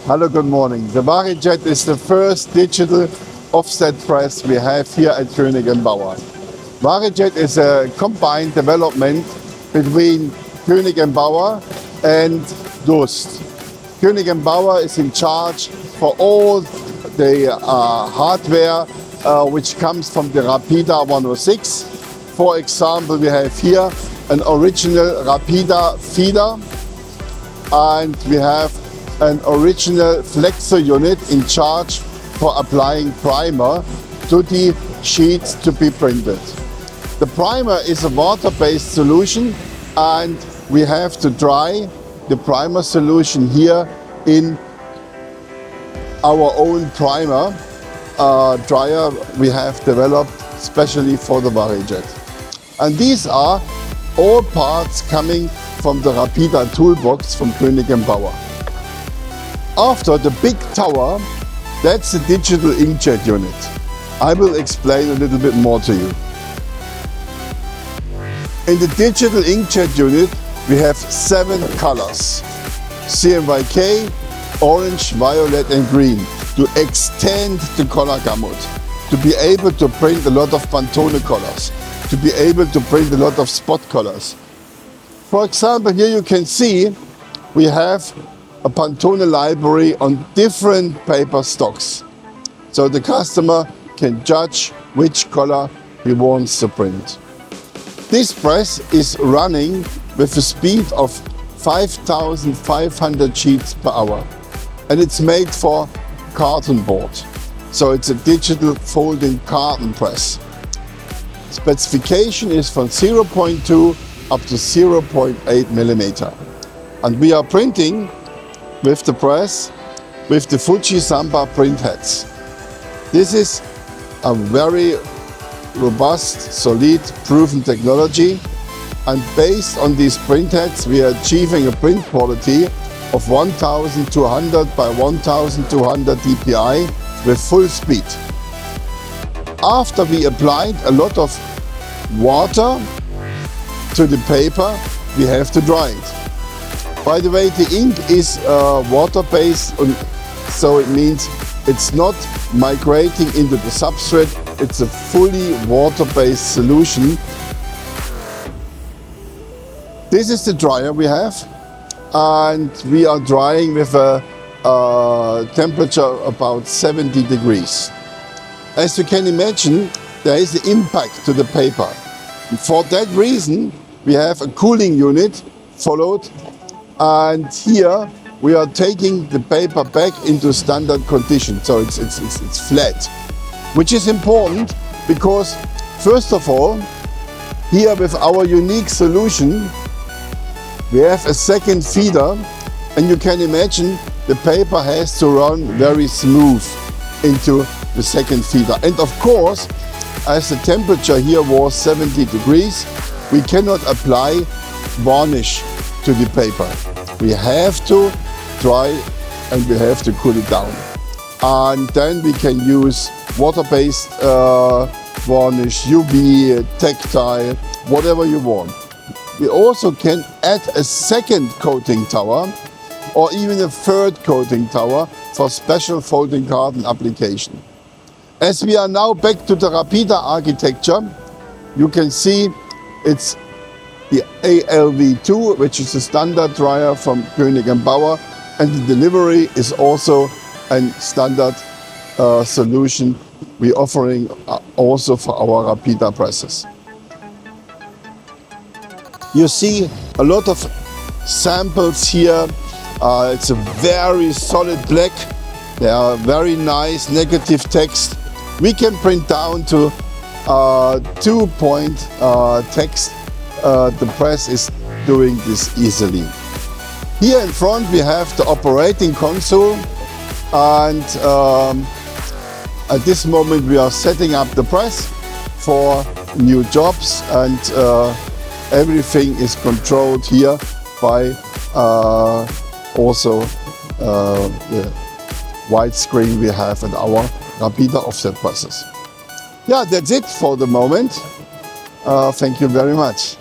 Hello, good morning. The VariJET is the first digital offset press we have here at Koenig & Bauer. VariJET is a combined development between Koenig & Bauer and Durst. Koenig & Bauer is in charge for all the hardware which comes from the Rapida 106. For example, we have here an original Rapida feeder, and we have an original flexor unit in charge for applying primer to the sheets to be printed. The primer is a water-based solution, and we have to dry the primer solution here in our own primer dryer we have developed specially for the VariJET. And these are all parts coming from the Rapida toolbox from Koenig & Bauer. After the big tower, that's the digital inkjet unit. I will explain a little bit more to you. In the digital inkjet unit, we have 7 colors: CMYK, orange, violet and green, to extend the color gamut, to be able to print a lot of Pantone colors, to be able to print a lot of spot colors. For example, here you can see we have a Pantone library on different paper stocks. So the customer can judge which color he wants to print. This press is running with a speed of 5,500 sheets per hour. And it's made for carton board. So it's a digital folding carton press. Specification is from 0.2 up to 0.8 millimeter. And we are printing with the press with the Fuji Samba print heads. This is a very robust, solid, proven technology, and based on these print heads we are achieving a print quality of 1200 by 1200 dpi with full speed. After we applied a lot of water to the paper, we have to dry it. By the way, the ink is water-based, so it means it's not migrating into the substrate. It's a fully water-based solution. This is the dryer we have, and we are drying with a temperature about 70 degrees. As you can imagine, there is an impact to the paper. For that reason, we have a cooling unit followed. And here we are taking the paper back into standard condition, so it's flat, which is important because, first of all, here with our unique solution, we have a second feeder, and you can imagine the paper has to run very smooth into the second feeder. And of course, as the temperature here was 70 degrees, we cannot apply varnish to the paper. We have to dry and we have to cool it down. And then we can use water-based varnish, UV, tactile, whatever you want. We also can add a second coating tower or even a third coating tower for special folding carton application. As we are now back to the Rapida architecture, you can see it's the ALV2, which is a standard dryer from Koenig & Bauer, and the delivery is also a standard solution we're offering also for our Rapida presses. You see a lot of samples here. It's a very solid black, They are very nice negative text. We can print down to 2-point text. The press is doing this easily. Here in front we have the operating console, and at this moment we are setting up the press for new jobs, and everything is controlled here by also the white screen we have at our Radebeul offset presses. Yeah, that's it for the moment. Thank you very much.